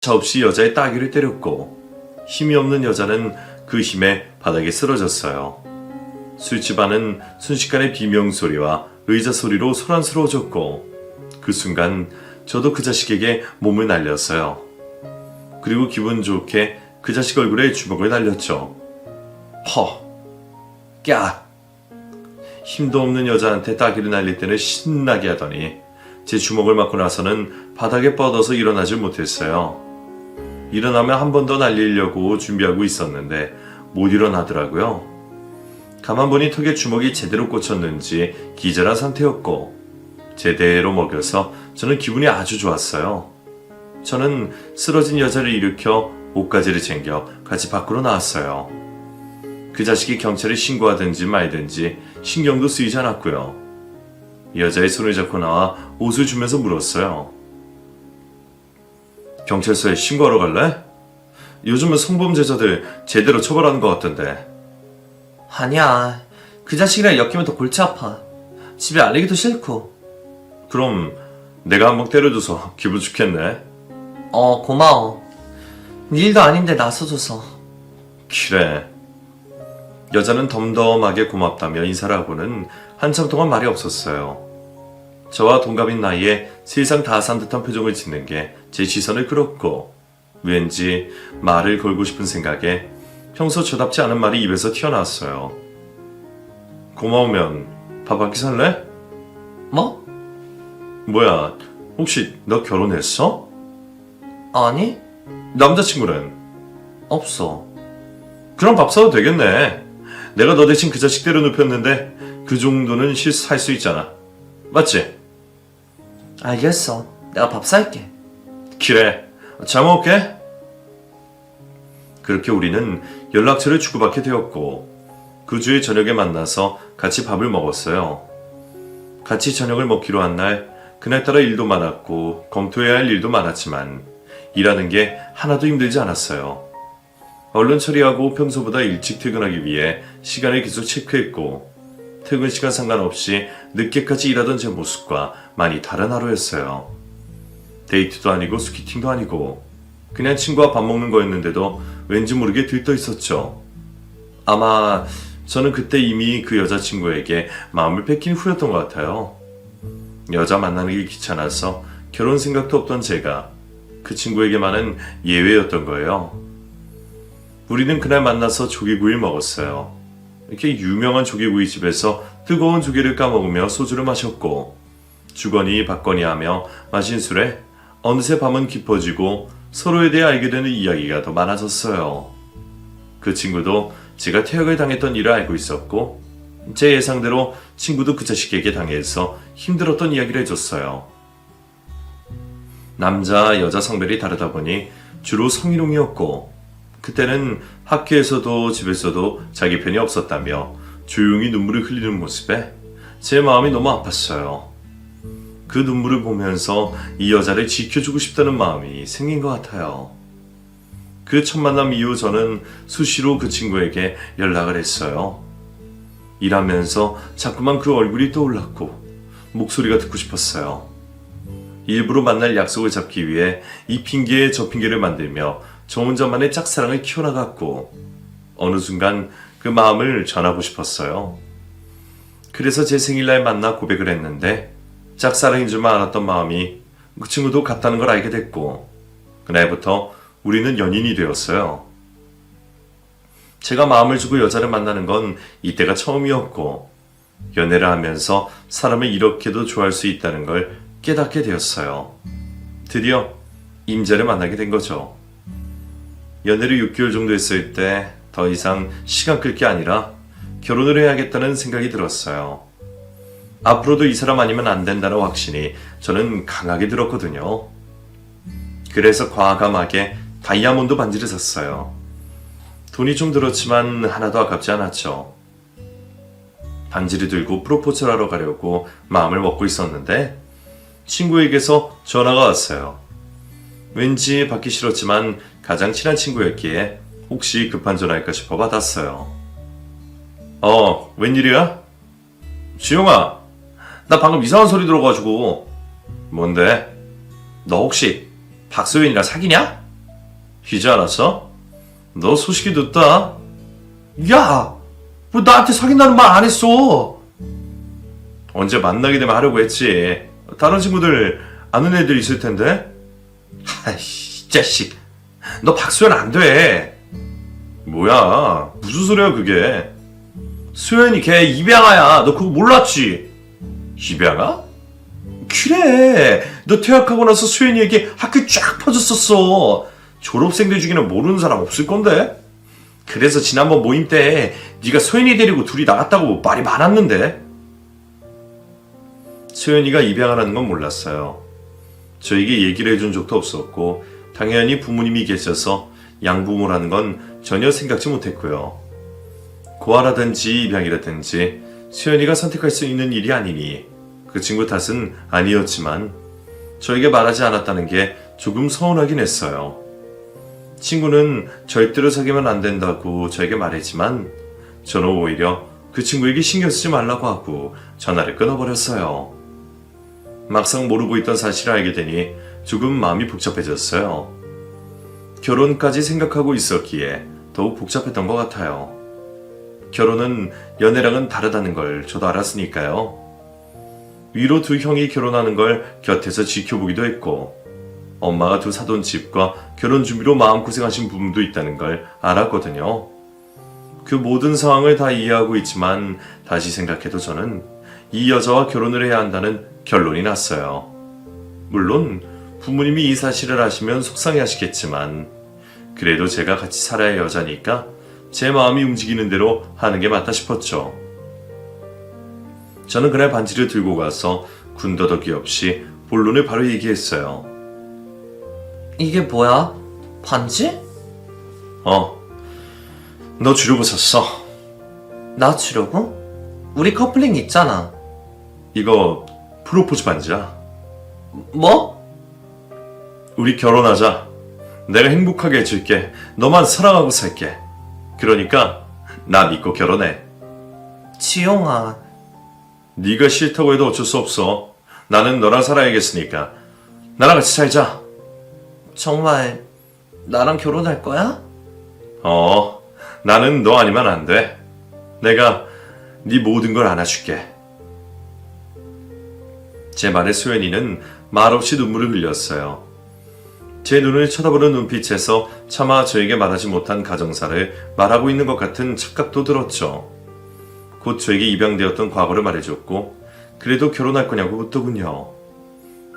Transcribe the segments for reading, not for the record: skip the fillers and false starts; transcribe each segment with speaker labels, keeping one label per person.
Speaker 1: 없이 여자의 따귀를 때렸고 힘이 없는 여자는 그 힘에 바닥에 쓰러졌어요. 술집 안은 순식간에 비명소리와 의자 소리로 소란스러워졌고 그 순간 저도 그 자식에게 몸을 날렸어요. 그리고 기분 좋게 그 자식 얼굴에 주먹을 날렸죠. 허! 까! 힘도 없는 여자한테 따귀를 날릴 때는 신나게 하더니 제 주먹을 맞고 나서는 바닥에 뻗어서 일어나질 못했어요. 일어나면 한 번 더 날리려고 준비하고 있었는데 못 일어나더라고요. 가만 보니 턱에 주먹이 제대로 꽂혔는지 기절한 상태였고 제대로 먹여서 저는 기분이 아주 좋았어요. 저는 쓰러진 여자를 일으켜 옷가지를 챙겨 같이 밖으로 나왔어요. 그 자식이 경찰에 신고하든지 말든지 신경도 쓰이지 않았고요. 여자의 손을 잡고 나와 옷을 주면서 물었어요. 경찰서에 신고하러 갈래? 요즘은 성범죄자들 제대로 처벌하는 것 같던데.
Speaker 2: 아니야. 그 자식이랑 엮이면 더 골치 아파. 집에 알리기도 싫고.
Speaker 1: 그럼 내가 한번 때려줘서 기분 좋겠네.
Speaker 2: 고마워. 네 일도 아닌데 나서줘서.
Speaker 1: 그래. 여자는 덤덤하게 고맙다며 인사를 하고는 한참 동안 말이 없었어요. 저와 동갑인 나이에 세상 다 산 듯한 표정을 짓는 게 제 시선을 끌었고 왠지 말을 걸고 싶은 생각에 평소 저답지 않은 말이 입에서 튀어나왔어요. 고마우면 밥 한 끼 살래?
Speaker 2: 뭐?
Speaker 1: 뭐야, 혹시 너 결혼했어?
Speaker 2: 아니?
Speaker 1: 남자친구는?
Speaker 2: 없어.
Speaker 1: 그럼 밥 사도 되겠네. 내가 너 대신 그 자식 때려 눕혔는데 그 정도는 할 수 있잖아. 맞지?
Speaker 2: 알겠어. 내가 밥 살게.
Speaker 1: 그래. 잘 먹을게. 그렇게 우리는 연락처를 주고받게 되었고 그 주에 저녁에 만나서 같이 밥을 먹었어요. 같이 저녁을 먹기로 한 날 그날따라 일도 많았고 검토해야 할 일도 많았지만 일하는 게 하나도 힘들지 않았어요. 얼른 처리하고 평소보다 일찍 퇴근하기 위해 시간을 계속 체크했고 퇴근 시간 상관없이 늦게까지 일하던 제 모습과 많이 다른 하루였어요. 데이트도 아니고 스키팅도 아니고 그냥 친구와 밥 먹는 거였는데도 왠지 모르게 들떠 있었죠. 아마 저는 그때 이미 그 여자친구에게 마음을 뺏긴 후였던 것 같아요. 여자 만나는 게 귀찮아서 결혼 생각도 없던 제가 그 친구에게만은 예외였던 거예요. 우리는 그날 만나서 조개구이를 먹었어요. 이렇게 유명한 조개구이 집에서 뜨거운 조개를 까먹으며 소주를 마셨고 주거니 받거니 하며 마신 술에 어느새 밤은 깊어지고 서로에 대해 알게 되는 이야기가 더 많아졌어요. 그 친구도 제가 퇴학을 당했던 일을 알고 있었고 제 예상대로 친구도 그 자식에게 당해서 힘들었던 이야기를 해줬어요. 남자, 여자 성별이 다르다 보니 주로 성희롱이었고 그때는 학교에서도 집에서도 자기 편이 없었다며 조용히 눈물을 흘리는 모습에 제 마음이 너무 아팠어요. 그 눈물을 보면서 이 여자를 지켜주고 싶다는 마음이 생긴 것 같아요. 그 첫 만남 이후 저는 수시로 그 친구에게 연락을 했어요. 일하면서 자꾸만 그 얼굴이 떠올랐고 목소리가 듣고 싶었어요. 일부러 만날 약속을 잡기 위해 이 핑계에 저 핑계를 만들며 저 혼자만의 짝사랑을 키워나갔고 어느 순간 그 마음을 전하고 싶었어요. 그래서 제 생일날 만나 고백을 했는데 짝사랑인 줄만 알았던 마음이 그 친구도 같다는 걸 알게 됐고 그날부터 우리는 연인이 되었어요. 제가 마음을 주고 여자를 만나는 건 이때가 처음이었고 연애를 하면서 사람을 이렇게도 좋아할 수 있다는 걸 깨닫게 되었어요. 드디어 임자를 만나게 된 거죠. 연애를 6개월 정도 했을 때 더 이상 시간 끌 게 아니라 결혼을 해야겠다는 생각이 들었어요. 앞으로도 이 사람 아니면 안 된다는 확신이 저는 강하게 들었거든요. 그래서 과감하게 다이아몬드 반지를 샀어요. 돈이 좀 들었지만 하나도 아깝지 않았죠. 반지를 들고 프로포즈를 하러 가려고 마음을 먹고 있었는데 친구에게서 전화가 왔어요. 왠지 받기 싫었지만 가장 친한 친구였기에 혹시 급한 전화일까 싶어 받았어요. 웬일이야? 지용아, 나 방금 이상한 소리 들어가지고. 뭔데? 너 혹시 박소연이랑 사귀냐? 이제 알았어? 너 소식이 늦다.
Speaker 2: 야, 뭐 나한테 사귄다는 말 안 했어.
Speaker 1: 언제 만나게 되면 하려고 했지. 다른 친구들 아는 애들 있을 텐데.
Speaker 2: 아이씨, 이 자식. 너 박소연 안 돼.
Speaker 1: 뭐야? 무슨 소리야 그게?
Speaker 2: 소연이 걔 입양아야. 너 그거 몰랐지?
Speaker 1: 입양아?
Speaker 2: 그래. 너 퇴학하고 나서 소연이에게 학교 쫙 퍼졌었어. 졸업생들 중에는 모르는 사람 없을 건데. 그래서 지난번 모임 때 네가 소연이 데리고 둘이 나갔다고 말이 많았는데.
Speaker 1: 소연이가 입양하라는 건 몰랐어요. 저에게 얘기를 해준 적도 없었고 당연히 부모님이 계셔서 양부모라는 건 전혀 생각지 못했고요. 고아라든지 입양이라든지 수연이가 선택할 수 있는 일이 아니니 그 친구 탓은 아니었지만 저에게 말하지 않았다는 게 조금 서운하긴 했어요. 친구는 절대로 사귀면 안 된다고 저에게 말했지만 저는 오히려 그 친구에게 신경 쓰지 말라고 하고 전화를 끊어버렸어요. 막상 모르고 있던 사실을 알게 되니 조금 마음이 복잡해졌어요. 결혼까지 생각하고 있었기에 더욱 복잡했던 것 같아요. 결혼은 연애랑은 다르다는 걸 저도 알았으니까요. 위로 두 형이 결혼하는 걸 곁에서 지켜보기도 했고 엄마가 두 사돈집과 결혼 준비로 마음고생하신 부분도 있다는 걸 알았거든요. 그 모든 상황을 다 이해하고 있지만 다시 생각해도 저는 이 여자와 결혼을 해야 한다는 결론이 났어요. 물론 부모님이 이 사실을 아시면 속상해하시겠지만 그래도 제가 같이 살아야 할 여자니까 제 마음이 움직이는 대로 하는 게 맞다 싶었죠. 저는 그날 반지를 들고 가서 군더더기 없이 본론을 바로 얘기했어요.
Speaker 2: 이게 뭐야? 반지?
Speaker 1: 너 주려고 샀어.
Speaker 2: 나 주려고? 우리 커플링 있잖아.
Speaker 1: 이거 프로포즈 반지야.
Speaker 2: 뭐?
Speaker 1: 우리 결혼하자. 내가 행복하게 해줄게. 너만 사랑하고 살게. 그러니까 나 믿고 결혼해.
Speaker 2: 지용아.
Speaker 1: 네가 싫다고 해도 어쩔 수 없어. 나는 너랑 살아야겠으니까 나랑 같이 살자.
Speaker 2: 정말 나랑 결혼할 거야?
Speaker 1: 나는 너 아니면 안 돼. 내가 네 모든 걸 안아줄게. 제 말에 수연이는 말없이 눈물을 흘렸어요. 제 눈을 쳐다보는 눈빛에서 차마 저에게 말하지 못한 가정사를 말하고 있는 것 같은 착각도 들었죠. 곧 저에게 입양되었던 과거를 말해줬고 그래도 결혼할 거냐고 묻더군요.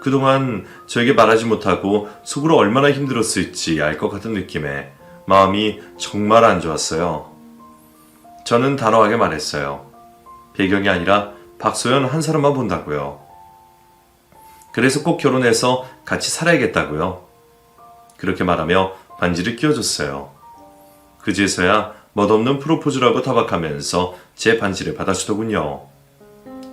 Speaker 1: 그동안 저에게 말하지 못하고 속으로 얼마나 힘들었을지 알 것 같은 느낌에 마음이 정말 안 좋았어요. 저는 단호하게 말했어요. 배경이 아니라 박소연 한 사람만 본다고요. 그래서 꼭 결혼해서 같이 살아야겠다고요. 그렇게 말하며 반지를 끼워줬어요. 그제서야 멋없는 프로포즈라고 타박하면서 제 반지를 받아주더군요.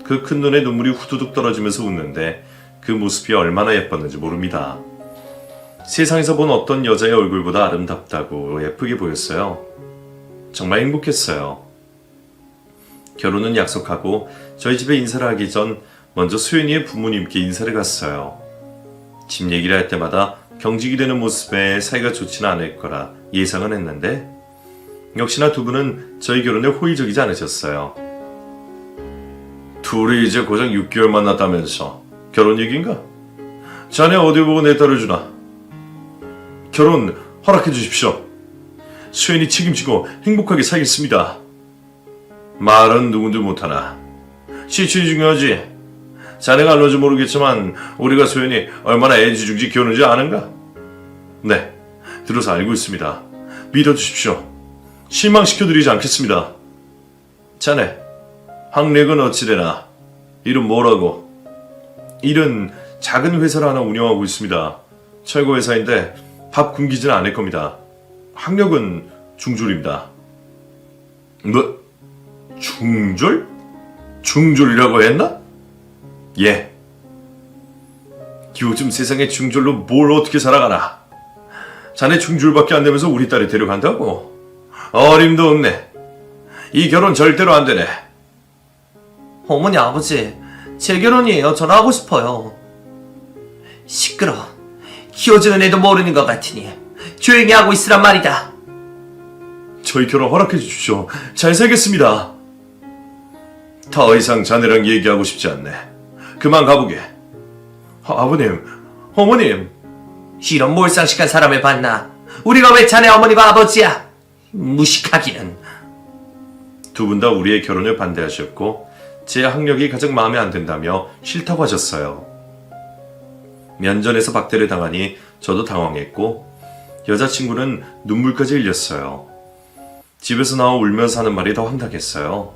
Speaker 1: 그 큰 눈에 눈물이 후두둑 떨어지면서 웃는데 그 모습이 얼마나 예뻤는지 모릅니다. 세상에서 본 어떤 여자의 얼굴보다 아름답다고 예쁘게 보였어요. 정말 행복했어요. 결혼은 약속하고 저희 집에 인사를 하기 전 먼저 수연이의 부모님께 인사를 갔어요. 집 얘기를 할 때마다 경직이 되는 모습에 사이가 좋지는 않을 거라 예상은 했는데 역시나 두 분은 저희 결혼에 호의적이지 않으셨어요. 둘이 이제 고작 6개월 만났다면서 결혼 얘기인가? 자네 어디 보고 내 딸을 주나? 결혼 허락해 주십시오. 수연이 책임지고 행복하게 살겠습니다. 말은 누군들 못하나 실천이 중요하지. 자네가 알런지 모르겠지만 우리가 소연이 얼마나 애지중지 키우는지 아는가? 네, 들어서 알고 있습니다. 믿어주십시오. 실망시켜드리지 않겠습니다. 자네, 학歴은 어찌되나? 일은 뭐라고? 일은 작은 회사를 하나 운영하고 있습니다. 철거 회사인데 밥 굶기지는 않을 겁니다. 학력은 중졸입니다. 뭐? 중졸? 중졸이라고 했나? 예. 요즘 세상에 중졸로 뭘 어떻게 살아가나? 자네 중졸밖에 안 되면서 우리 딸을 데려간다고? 어림도 없네. 이 결혼 절대로 안 되네.
Speaker 2: 어머니 아버지 제 결혼이에요. 전 하고 싶어요. 시끄러. 키워주는 애도 모르는 것 같으니
Speaker 3: 조용히 하고 있으란 말이다.
Speaker 2: 저희 결혼 허락해 주십시오. 잘 살겠습니다. 더 이상 자네랑 얘기하고 싶지 않네. 그만 가보게. 아버님, 어머님.
Speaker 3: 이런 몰상식한 사람을 봤나? 우리가 왜 자네 어머니가 아버지야? 무식하기는.
Speaker 2: 두 분 다 우리의 결혼을 반대하셨고 제 학력이 가장 마음에 안 든다며 싫다고 하셨어요. 면전에서 박대를 당하니 저도 당황했고 여자친구는 눈물까지 흘렸어요. 집에서 나와 울면서 하는 말이 더 황당했어요.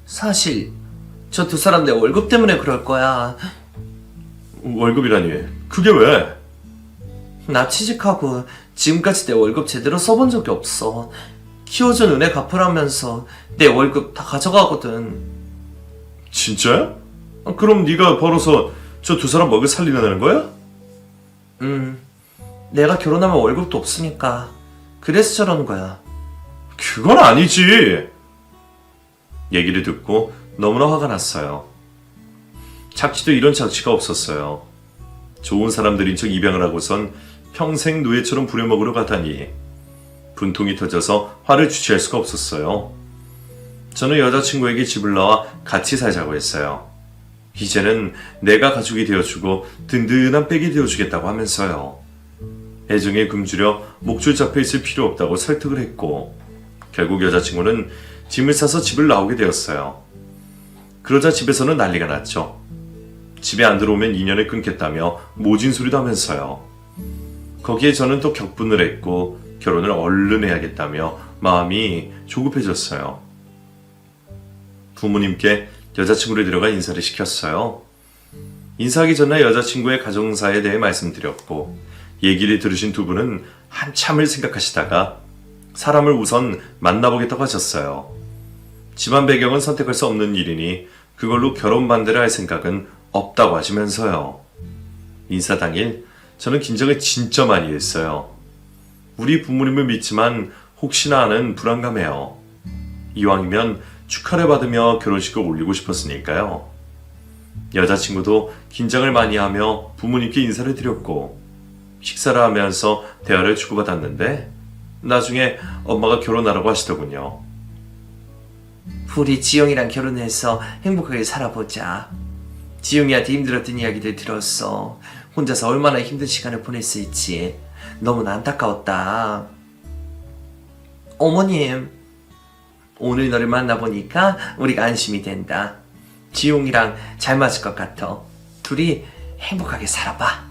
Speaker 3: 사실 저 두 사람 내 월급 때문에 그럴 거야.
Speaker 2: 월급이라니? 그게 왜?
Speaker 3: 나 취직하고 지금까지 내 월급 제대로 써본 적이 없어. 키워준 은혜 갚으라면서 내 월급 다 가져가거든.
Speaker 2: 진짜야? 그럼 네가 벌어서 저 두 사람 먹여 살리려는 거야?
Speaker 3: 내가 결혼하면 월급도 없으니까 그래서 저러는 거야.
Speaker 2: 그건 아니지. 얘기를 듣고 너무나 화가 났어요. 착취도 이런 착취가 없었어요. 좋은 사람들인 척 입양을 하고선 평생 노예처럼 부려먹으러 가다니 분통이 터져서 화를 주체할 수가 없었어요. 저는 여자친구에게 집을 나와 같이 살자고 했어요. 이제는 내가 가족이 되어주고 든든한 백이 되어주겠다고 하면서요. 애정에 굶주려 목줄 잡혀 있을 필요 없다고 설득을 했고 결국 여자친구는 짐을 싸서 집을 나오게 되었어요. 그러자 집에서는 난리가 났죠. 집에 안 들어오면 인연을 끊겠다며 모진 소리도 하면서요. 거기에 저는 또 격분을 했고 결혼을 얼른 해야겠다며 마음이 조급해졌어요. 부모님께 여자친구를 데려가 인사를 시켰어요. 인사하기 전에 여자친구의 가정사에 대해 말씀드렸고 얘기를 들으신 두 분은 한참을 생각하시다가 사람을 우선 만나보겠다고 하셨어요. 집안 배경은 선택할 수 없는 일이니 그걸로 결혼 반대를 할 생각은 없다고 하시면서요. 인사 당일 저는 긴장을 진짜 많이 했어요. 우리 부모님을 믿지만 혹시나 하는 불안감에요. 이왕이면 축하를 받으며 결혼식을 올리고 싶었으니까요. 여자친구도 긴장을 많이 하며 부모님께 인사를 드렸고 식사를 하면서 대화를 주고받았는데 나중에 엄마가 결혼하라고 하시더군요.
Speaker 3: 우리 지영이랑 결혼해서 행복하게 살아보자. 지영이한테 힘들었던 이야기들 들었어. 혼자서 얼마나 힘든 시간을 보냈을지 너무나 안타까웠다. 어머님, 오늘 너를 만나보니까 우리가 안심이 된다. 지용이랑 잘 맞을 것 같아. 둘이 행복하게 살아봐.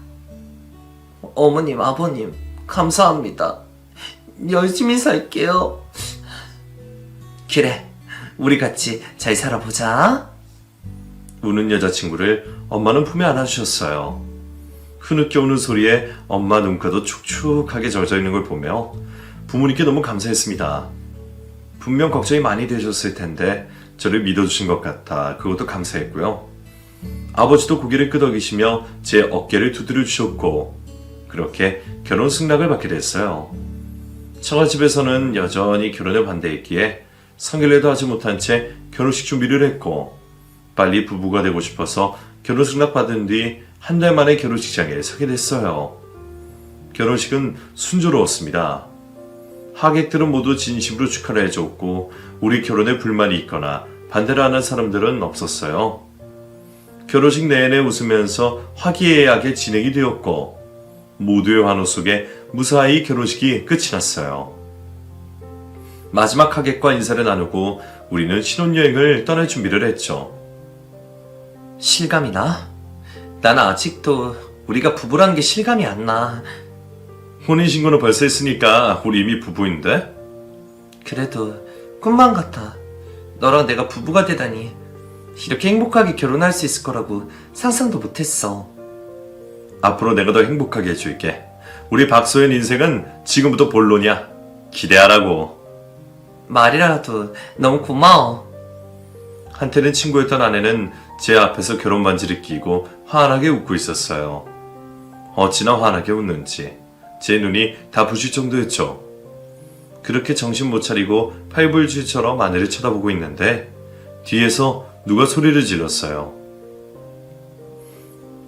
Speaker 3: 어머님, 아버님, 감사합니다. 열심히 살게요. 그래, 우리 같이 잘 살아보자.
Speaker 2: 우는 여자친구를 엄마는 품에 안아주셨어요. 흐느껴 우는 소리에 엄마 눈가도 축축하게 젖어 있는 걸 보며 부모님께 너무 감사했습니다. 분명 걱정이 많이 되셨을 텐데 저를 믿어주신 것 같아 그것도 감사했고요. 아버지도 고개를 끄덕이시며 제 어깨를 두드려 주셨고 그렇게 결혼 승낙을 받게 됐어요. 처갓집에서는 여전히 결혼을 반대했기에 상견례도 하지 못한 채 결혼식 준비를 했고 빨리 부부가 되고 싶어서 결혼 승낙 받은 뒤 한 달 만에 결혼식장에 서게 됐어요. 결혼식은 순조로웠습니다. 하객들은 모두 진심으로 축하를 해줬고 우리 결혼에 불만이 있거나 반대를 하는 사람들은 없었어요. 결혼식 내내 웃으면서 화기애애하게 진행이 되었고 모두의 환호 속에 무사히 결혼식이 끝이 났어요. 마지막 하객과 인사를 나누고 우리는 신혼여행을 떠날 준비를 했죠.
Speaker 3: 실감이 나? 난 아직도 우리가 부부라는 게 실감이 안 나.
Speaker 2: 혼인신고는 벌써 했으니까 우리 이미 부부인데?
Speaker 3: 그래도 꿈만 같아. 너랑 내가 부부가 되다니. 이렇게 행복하게 결혼할 수 있을 거라고 상상도 못했어.
Speaker 2: 앞으로 내가 더 행복하게 해줄게. 우리 박소연 인생은 지금부터 본론이야. 기대하라고.
Speaker 3: 말이라도 너무 고마워.
Speaker 2: 한때는 친구였던 아내는 제 앞에서 결혼 반지를 끼고 환하게 웃고 있었어요. 어찌나 환하게 웃는지 제 눈이 다 부실 정도였죠. 그렇게 정신 못 차리고 팔불주처럼 아내를 쳐다보고 있는데 뒤에서 누가 소리를 질렀어요.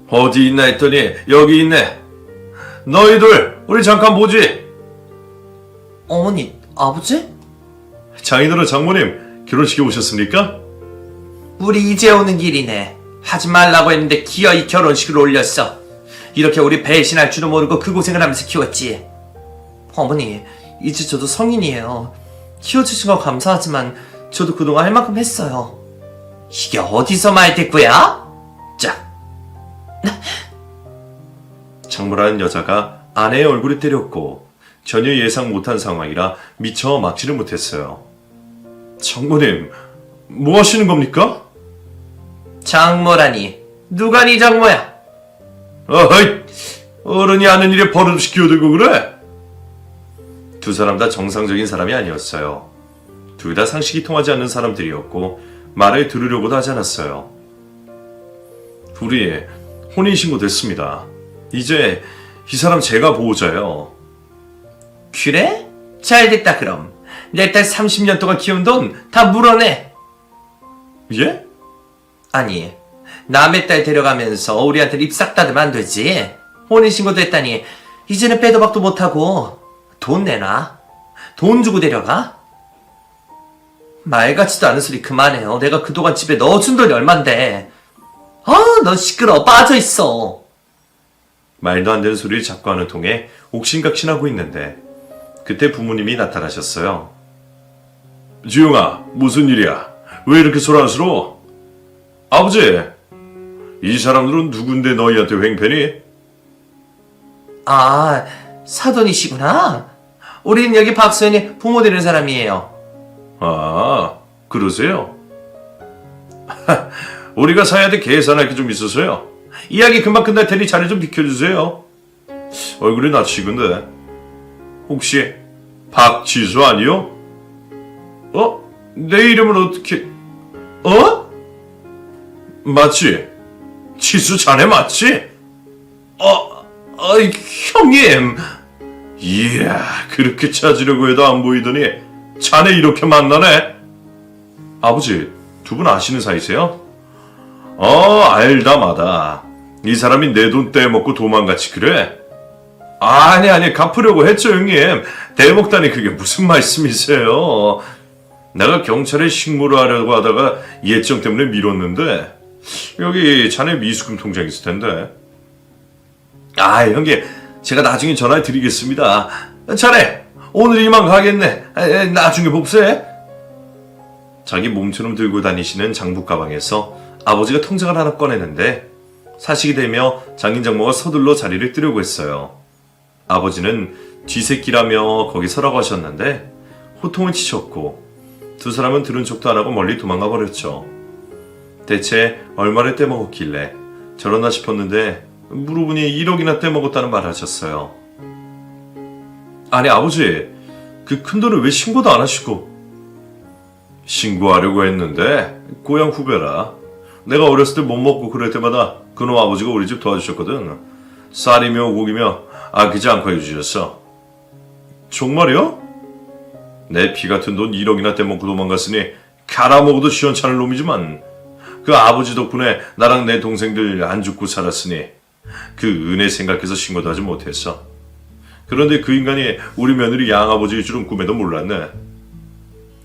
Speaker 2: 어디 있나 했더니 여기 있네. 너희들 우리 잠깐 보지.
Speaker 3: 어머니, 아버지?
Speaker 2: 장인어른 장모님 결혼식에 오셨습니까?
Speaker 3: 우리 이제 오는 길이네. 하지 말라고 했는데 기어이 결혼식을 올렸어. 이렇게 우리 배신할 줄도 모르고 그 고생을 하면서 키웠지. 어머니, 이제 저도 성인이에요. 키워주신 거 감사하지만 저도 그동안 할 만큼 했어요. 이게 어디서 말대꾸야? 자,
Speaker 2: 장모라는 여자가 아내의 얼굴을 때렸고 전혀 예상 못한 상황이라 미처 막지를 못했어요. 장모님, 뭐 하시는 겁니까?
Speaker 3: 장모라니. 누가 네 장모야?
Speaker 2: 어이, 어른이 아는 일에 버릇없이 끼어들고 그래? 두 사람 다 정상적인 사람이 아니었어요. 둘 다 상식이 통하지 않는 사람들이었고 말을 들으려고도 하지 않았어요. 우리 혼인신고 됐습니다. 이제 이 사람 제가 보호자예요.
Speaker 3: 그래? 잘됐다 그럼. 내 딸 30년 동안 키운 돈 다 물어내.
Speaker 2: 예?
Speaker 3: 아니, 남의 딸 데려가면서 우리한테 입 싹 닫으면 안 되지. 혼인신고도 했다니 이제는 빼도 박도 못하고 돈 내놔. 돈 주고 데려가? 말 같지도 않은 소리 그만해요. 내가 그동안 집에 넣어준 돈이 얼만데. 너 시끄러워. 빠져있어.
Speaker 2: 말도 안 되는 소리를 자꾸 하는 통에 옥신각신하고 있는데 그때 부모님이 나타나셨어요. 지용아, 무슨 일이야? 왜 이렇게 소란스러워? 아버지, 이 사람들은 누군데 너희한테 횡패니?
Speaker 3: 아, 사돈이시구나. 우리는 여기 박소연이 부모 되는 사람이에요.
Speaker 2: 아, 그러세요? 우리가 사야 될 계산할 게 좀 있어서요. 이야기 금방 끝날 테니 자리 좀 비켜주세요. 얼굴이 낯익은데 혹시 박지수 아니요? 내 이름을 어떻게... 맞지? 지수 자네 맞지? 형님. 이야, 그렇게 찾으려고 해도 안 보이더니 자네 이렇게 만나네. 아버지, 두 분 아시는 사이세요? 알다 마다. 이 사람이 내 돈 떼먹고 도망갔지 그래? 아니 갚으려고 했죠 형님. 떼먹다니 그게 무슨 말씀이세요? 내가 경찰에 신고를 하려고 하다가 예정 때문에 미뤘는데 여기 자네 미수금 통장 있을 텐데. 형님, 제가 나중에 전화 드리겠습니다. 자네 오늘 이만 가겠네. 나중에 봅세. 자기 몸처럼 들고 다니시는 장부 가방에서 아버지가 통장을 하나 꺼내는데 사식이 되며 장인 장모가 서둘러 자리를 뜨려고 했어요. 아버지는 쥐새끼라며 거기 서라고 하셨는데 호통을 치셨고 두 사람은 들은 척도 안 하고 멀리 도망가 버렸죠. 대체 얼마를 떼먹었길래 저러나 싶었는데 물어보니 1억이나 떼먹었다는 말을 하셨어요. 아니 아버지, 그 큰돈을 왜 신고도 안 하시고? 신고하려고 했는데 고향 후배라. 내가 어렸을 때 못 먹고 그럴 때마다 그놈 아버지가 우리 집 도와주셨거든. 쌀이며 고기며 아끼지 않고 해주셨어. 정말이요? 내 피 같은 돈 1억이나 떼먹고 도망갔으니 갈아먹어도 시원찮을 놈이지만 그 아버지 덕분에 나랑 내 동생들 안 죽고 살았으니 그 은혜 생각해서 신고도 하지 못했어. 그런데 그 인간이 우리 며느리 양아버지일 줄은 꿈에도 몰랐네.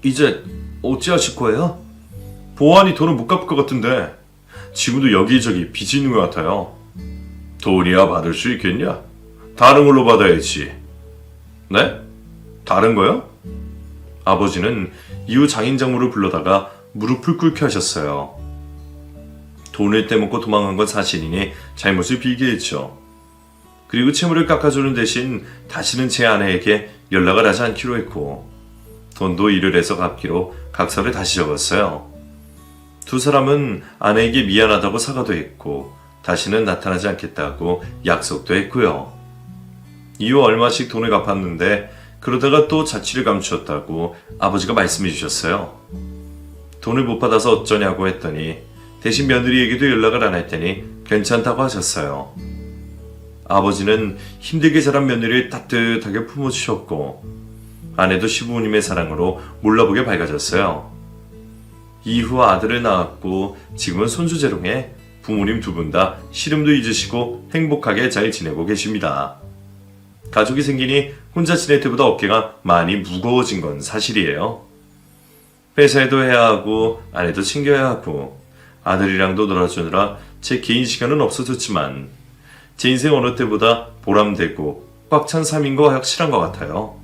Speaker 2: 이제 어찌하실 거예요? 보안이 돈을 못 갚을 것 같은데 지금도 여기저기 빚이 있는 것 같아요. 돈이야 받을 수 있겠냐? 다른 걸로 받아야지. 네? 다른 거요? 아버지는 이후 장인장모를 불러다가 무릎을 꿇게 하셨어요. 돈을 떼먹고 도망간 건 사실이니 잘못을 빌게 했죠. 그리고 채무를 깎아주는 대신 다시는 제 아내에게 연락을 하지 않기로 했고 돈도 일을 해서 갚기로 각서를 다시 적었어요. 두 사람은 아내에게 미안하다고 사과도 했고 다시는 나타나지 않겠다고 약속도 했고요. 이후 얼마씩 돈을 갚았는데 그러다가 또 자취를 감추었다고 아버지가 말씀해 주셨어요. 돈을 못 받아서 어쩌냐고 했더니 대신 며느리에게도 연락을 안 할 테니 괜찮다고 하셨어요. 아버지는 힘들게 자란 며느리를 따뜻하게 품어주셨고 아내도 시부모님의 사랑으로 몰라보게 밝아졌어요. 이후 아들을 낳았고 지금은 손주재롱에 부모님 두 분 다 시름도 잊으시고 행복하게 잘 지내고 계십니다.
Speaker 1: 가족이 생기니 혼자 지낼 때보다 어깨가 많이 무거워진 건 사실이에요. 회사에도 해야 하고 아내도 챙겨야 하고 아들이랑도 놀아주느라 제 개인 시간은 없어졌지만 제 인생 어느 때보다 보람되고 꽉 찬 삶인 거 확실한 것 같아요.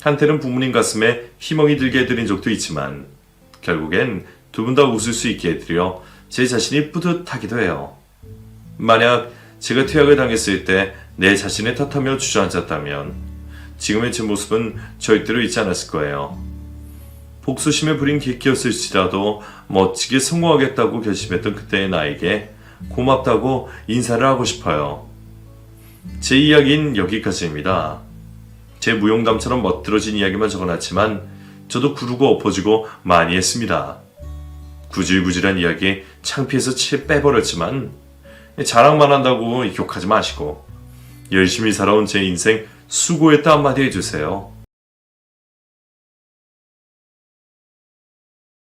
Speaker 1: 한때는 부모님 가슴에 희망이 들게 해드린 적도 있지만 결국엔 두 분 다 웃을 수 있게 해드려 제 자신이 뿌듯하기도 해요. 만약 제가 퇴학을 당했을 때 내 자신을 탓하며 주저앉았다면 지금의 제 모습은 절대로 있지 않았을 거예요. 복수심에 부린 객기였을지라도 멋지게 성공하겠다고 결심했던 그때의 나에게 고맙다고 인사를 하고 싶어요. 제 이야기는 여기까지입니다. 제 무용담처럼 멋들어진 이야기만 적어놨지만 저도 구르고 엎어지고 많이 했습니다. 구질구질한 이야기 창피해서 빼버렸지만 자랑만 한다고 욕하지 마시고 열심히 살아온 제 인생 수고했다 한마디 해주세요.